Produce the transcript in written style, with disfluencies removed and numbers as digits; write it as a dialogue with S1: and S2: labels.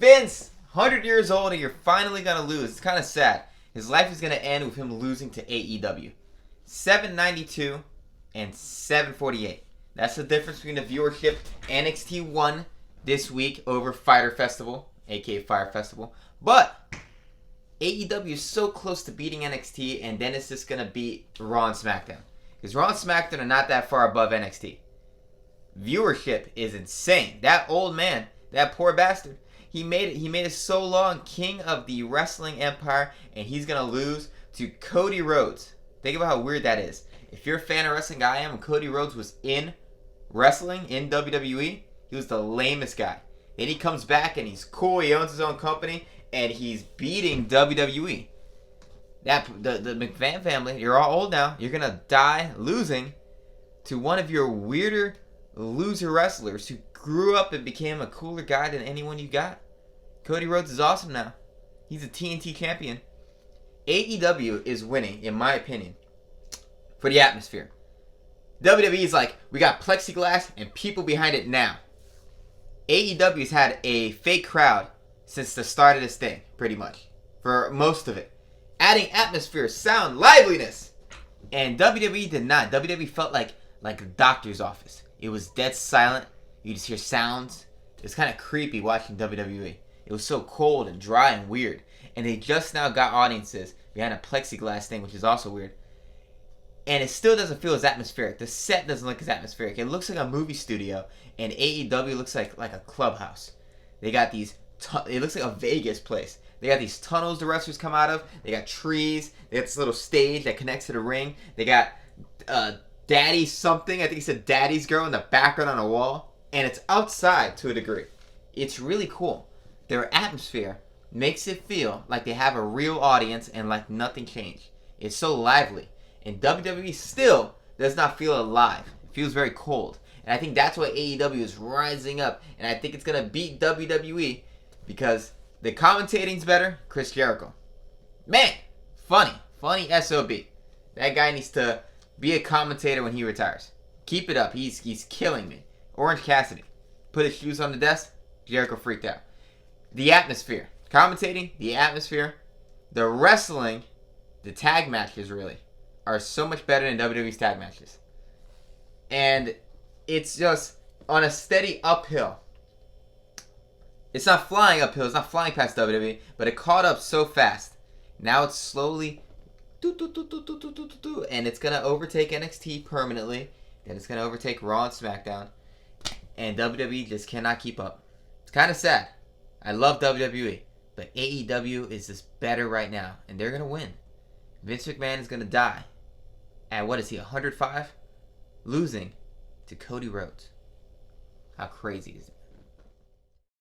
S1: Vince, 100 years old and you're finally going to lose. It's kind of sad. His life is going to end with him losing to AEW. 792 and 748. That's the difference between the viewership. NXT won this week over Fyter Festival, aka Fire Festival. But AEW is so close to beating NXT, and then it's just going to beat Raw and SmackDown. Because Raw and SmackDown are not that far above NXT. Viewership is insane. That old man, that poor bastard, he made it so long king of the wrestling empire, and he's going to lose to Cody Rhodes. Think about how weird that is. If you're a fan of wrestling, I am, and Cody Rhodes was in wrestling, in WWE, he was the lamest guy. Then he comes back and he's cool, he owns his own company, and he's beating WWE. The McMahon family, you're all old now. You're going to die losing to one of your weirder loser wrestlers who grew up and became a cooler guy than anyone you got. Cody Rhodes is awesome now. He's a TNT champion. AEW is winning, in my opinion, for the atmosphere. WWE is like, we got plexiglass and people behind it now. AEW's had a fake crowd since the start of this thing, pretty much. For most of it. Adding atmosphere, sound, liveliness. And WWE did not. WWE felt like a doctor's office. It was dead silent. You just hear sounds. It was kind of creepy watching WWE. It was so cold and dry and weird. And they just now got audiences behind a plexiglass thing, which is also weird. And it still doesn't feel as atmospheric. The set doesn't look as atmospheric. It looks like a movie studio. And AEW looks like a clubhouse. They got these... it looks like a Vegas place. They got these tunnels the wrestlers come out of. They got trees. They got this little stage that connects to the ring. They got Daddy something. I think he said Daddy's Girl in the background on a wall. And it's outside to a degree. It's really cool. Their atmosphere makes it feel like they have a real audience and like nothing changed. It's so lively. And WWE still does not feel alive. It feels very cold. And I think that's why AEW is rising up. And I think it's going to beat WWE because the commentating's better. Chris Jericho. Man, funny SOB. That guy needs to be a commentator when he retires. Keep it up. He's killing me. Orange Cassidy. Put his shoes on the desk. Jericho freaked out. The atmosphere. Commentating, the atmosphere, the wrestling, the tag matches really are so much better than WWE's tag matches. And it's just on a steady uphill. It's not flying uphill. It's not flying past WWE, but it caught up so fast. Now it's slowly and it's going to overtake NXT permanently. Then it's going to overtake Raw and SmackDown. And WWE just cannot keep up. It's kind of sad. I love WWE, but AEW is just better right now, and they're going to win. Vince McMahon is going to die at, what is he, 105? Losing to Cody Rhodes. How crazy is it?